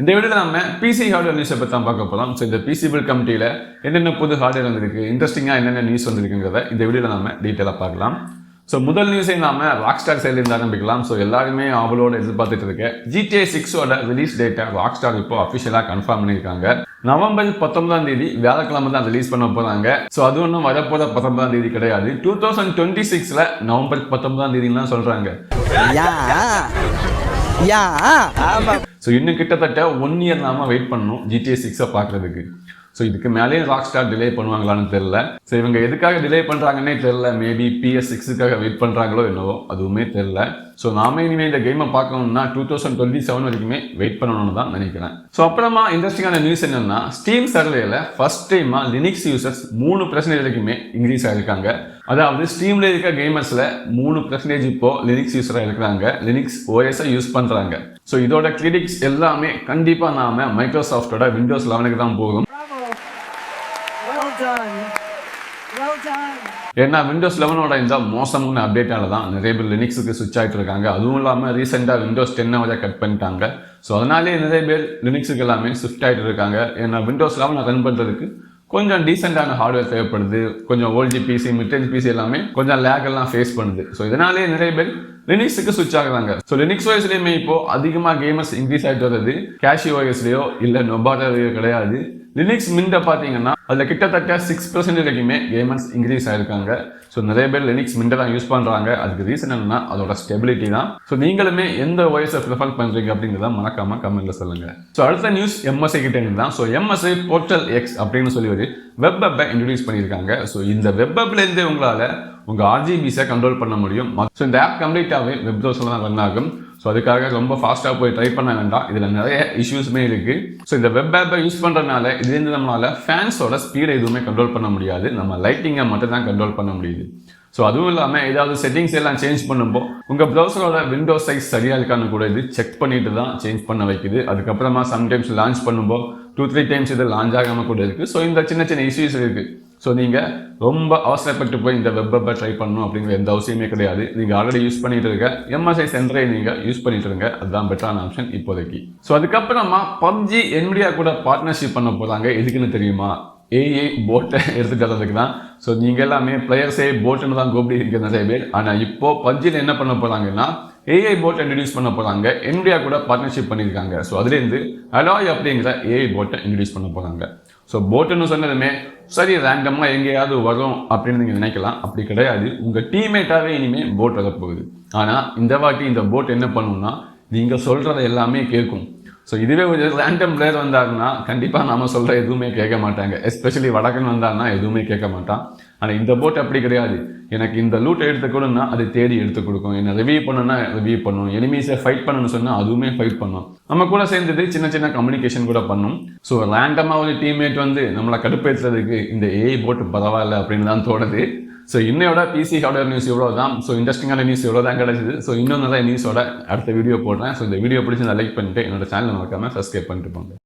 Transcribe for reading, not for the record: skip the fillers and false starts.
இந்த வீடியோவில் நம்ம பிசி ஹார்ட்வேர் நியூஸை பற்றி தான் பார்க்க போகிறோம். ஸோ இந்த பிசி பில் கமிட்டியில் என்னென்ன புது ஹார்ட்வேர் வந்திருக்கு, இன்ட்ரெஸ்டிங்காக என்னென்ன நியூஸ் வந்திருக்குங்கிறத இந்த வீடியோவில் நம்ம டீட்டெயிலாக பார்க்கலாம். ஸோ முதல் நியூஸை நாம ராக்ஸ்டார் சைட்லேருந்து ஆரம்பிக்கலாம். ஸோ எல்லாருமே அவளோட எதிர்பார்த்துட்டு இருக்க GTA 6ஓட ரிலீஸ் டேட்டை ராக்ஸ்டார் இப்போ அஃபிஷியலாக கன்ஃபார்ம் பண்ணியிருக்காங்க. நவம்பர் 19 வியாழக்கிழமை தான் ரிலீஸ் பண்ண போகிறாங்க. ஸோ அது ஒன்றும் வரப்போகிற 19 கிடையாது, 2026 நவம்பர் 19 தான் சொல்கிறாங்க. ஸோ இன்னும் கிட்டத்தட்ட 1 இயர் நாம வெயிட் பண்ணணும் GTA 6 பார்க்கறதுக்கு. ஸோ இதுக்கு மேலேயும் ராக்ஸ்டார் டிலே பண்ணுவாங்களான்னு தெரியல. ஸோ இவங்க எதுக்காக டிலே பண்ணுறாங்கன்னே தெரியல. மேபி PS6க்காக வெயிட் பண்ணுறாங்களோ என்னவோ, அதுவுமே தெரியல. ஸோ நாம இனிமேல் இந்த கேமை பார்க்கணும்னா 2027 வரைக்குமே வெயிட் பண்ணணும்னு தான் நினைக்கிறேன். ஸோ அப்புறமா இன்ட்ரெஸ்டிங்கான நியூஸ் என்னன்னா, ஸ்டீம் சர்வேல ஃபர்ஸ்ட் டைமா லினிக்ஸ் யூசர்ஸ் 3% வரைக்குமே இன்க்ரீஸ் ஆகிருக்காங்க. அதாவது ஸ்டீம்ல இருக்க கேமர்ஸ்ல 3% இப்போ லினிக்ஸ் யூசரா இருக்கிறாங்க, லினிக்ஸ் OS யூஸ் பண்றாங்க. ஸோ இதோட கிரெடிட்ஸ் எல்லாமே கண்டிப்பா நாம மைக்ரோசாஃப்டோட Windows 11க்கு தான் போகும். ஏன்னா Windows 11ஓட இந்த மோசமான அப்டேட்டால தான் நிறைய பேர் லினிக்ஸுக்கு சுவிட்ச் ஆகிட்டு இருக்காங்க. அதுவும் இல்லாமல் ரீசெண்டாக Windows 10 வரை கட் பண்ணிட்டாங்க. ஸோ அதனாலே நிறைய பேர் லினிக்ஸுக்கு எல்லாமே ஷிஃப்ட் ஆகிட்டு இருக்காங்க. ஏன்னா Windows 11 ரன் பண்ணுறதுக்கு கொஞ்சம் டீசெண்டான ஹார்ட்வேர் தேவைப்படுது. கொஞ்சம் ஓல்டி பிசி, மிட்ரேஞ்ச் பிசி எல்லாமே கொஞ்சம் லேக் எல்லாம் ஃபேஸ் பண்ணுது. ஸோ இதனாலே நிறைய பேர் லினிக்ஸுக்கு சுவிட்ச் ஆகுறாங்க. ஸோ லினிக்ஸ் OSலயுமே இப்போ அதிகமாக கேமர்ஸ் இன்க்ரீஸ் ஆகிட்டு வருது. கேஷி OSலயோ இல்லை நொபாட்டாலையோ கிடையாது. லினிக்ஸ் மின்ட பார்த்தீங்கன்னா அதில் கிட்டத்தட்ட 6% வரைக்குமே கேமர்ஸ் இன்க்ரீஸ் ஆயிருக்காங்க. ஸோ நிறைய பேர் லினிக்ஸ் மின்ட தான் யூஸ் பண்ணுறாங்க. அதுக்கு ரீசன் என்னன்னா அதோட ஸ்டெபிலிட்டி தான். ஸோ நீங்களுமே எந்த OS ப்ரிஃபர் பண்ணுறீங்க அப்படிங்கிறத மறக்காம கமெண்ட்ல சொல்லுங்க. ஸோ அடுத்த நியூஸ் MSI கிட்ட இருந்து தான். ஸோ MSI போர்ட்டல் X அப்படின்னு சொல்லி ஒரு வெப் ஆப்பை இன்ட்ரடியூஸ் பண்ணியிருக்காங்க. ஸோ இந்த வெப் ஆப்லேருந்து உங்களால் உங்கள் RGBஸை கண்ட்ரோல் பண்ண முடியும். ஸோ இந்த ஆப் கம்ப்ளீட்டாகவே வெப் ப்ரௌசரில் தான் ரன் ஆகும். ஸோ அதுக்காக ரொம்ப ஃபாஸ்ட்டாக போய் ட்ரை பண்ண வேண்டாம். இதில் நிறைய இஷ்யூஸுமே இருக்குது. ஸோ இந்த வெப் ஆப்பை யூஸ் பண்ணுறதுனால இதுலேருந்து நம்மளால் ஃபேன்ஸோட ஸ்பீடை எதுவுமே கண்ட்ரோல் பண்ண முடியாது. நம்ம லைட்டிங்கை மட்டும் தான் கண்ட்ரோல் பண்ண முடியுது. ஸோ அதுவும் இல்லாமல் ஏதாவது செட்டிங்ஸ் எல்லாம் சேஞ்ச் பண்ணும்போது உங்கள் ப்ரௌசரோட விண்டோஸ் சைஸ் சரியாக இருக்கான்னு கூட இது செக் பண்ணிட்டு தான் சேஞ்ச் பண்ண வைக்குது. அதுக்கப்புறமா சம்டைம்ஸ் லான்ச் பண்ணும்போது 2-3 டைம்ஸ் இது லான்ச் ஆகாமல் கூட இருக்குது. ஸோ இந்த சின்ன சின்ன இஷ்யூஸ் இருக்குது. ஸோ நீங்கள் ரொம்ப அவசரப்பட்டு போய் இந்த வெப் ஆப்பை ட்ரை பண்ணணும் அப்படிங்கிற எந்த அவசியமே கிடையாது. நீங்கள் ஆல்ரெடி யூஸ் பண்ணிட்டு இருக்க MSI சென்டரை நீங்கள் யூஸ் பண்ணிட்டு இருங்க. அதுதான் பெட்டரான ஆப்ஷன் இப்போதைக்கு. ஸோ அதுக்கப்புறமா PUBG Nvidia கூட பார்ட்னர்ஷிப் பண்ண போகிறாங்க. எதுக்குன்னு தெரியுமா? AI போட்டை எடுத்துட்டு வரதுக்கு தான். ஸோ நீங்கள் எல்லாமே பிளேயர்ஸே போட்டுன்னு தான் கூப்பிட்டு நிறைய பேர். ஆனால் இப்போ PUBGல என்ன பண்ண போகிறாங்கன்னா AI போட்டை இன்ட்ரடியூஸ் பண்ண போகிறாங்க. Nvidia கூட பார்ட்னர்ஷிப் பண்ணியிருக்காங்க. ஸோ அதுலேருந்து அலாய் அப்படிங்கிற AI போட்டை இன்ட்ரடியூஸ் பண்ண போகிறாங்க. ஸோ போட்டுன்னு சொன்னதுமே சரி ரேண்டமாக எங்கேயாவது வரும் அப்படின்னு நீங்கள் நினைக்கலாம். அப்படி கிடையாது. உங்கள் டீம்மேட்டாகவே இனிமேல் போட் வரப்போகுது. ஆனால் இந்த வாட்டி இந்த போட் என்ன பண்ணுன்னா நீங்கள் சொல்கிறத எல்லாமே கேட்கும். ஸோ இதுவே ஒரு ரேண்டம் பிளேயர் வந்தாருன்னா கண்டிப்பாக நாம சொல்கிற எதுவுமே கேட்க மாட்டாங்க. எஸ்பெஷலி வடக்கன் வந்தாருன்னா எதுவுமே கேட்க மாட்டான். ஆனால் இந்த போட் அப்படி கிடையாது. எனக்கு இந்த லூட்டை எடுத்துக்கணும்னா அது தேடி எடுத்து கொடுக்கும். என்ன ரிவ்யூ பண்ணணும்னா ரிவ்யூ பண்ணும். எனிமீஸை ஃபைட் பண்ணணும்னு சொன்னால் அதுவுமே ஃபைட் பண்ணும். நம்ம கூட சேர்ந்தது சின்ன சின்ன கம்யூனிகேஷன் கூட பண்ணும். ஸோ ரேண்டமாக ஒரு டீம்மேட் வந்து நம்மளை கடுப்பேற்றுறதுக்கு இந்த AI போட்டு பரவாயில்ல அப்படின்னு தான் தோணுது. ஸோ இன்னையோட PC ஹார்ட்வேர் நியூஸ் இவ்வளோ தான். ஸோ இன்ட்ரெஸ்டிங்கான நியூஸ் இவ்வளோ தான் கிடைச்சிது. ஸோ இன்னும் நிறைய நியூஸோட அடுத்த வீடியோ போடுறேன். ஸோ இந்த வீடியோ பிடிச்சி லைக் பண்ணிட்டு என்னோட சேனலை மறக்காம சப்ஸ்கிரைப் பண்ணிட்டு போங்க.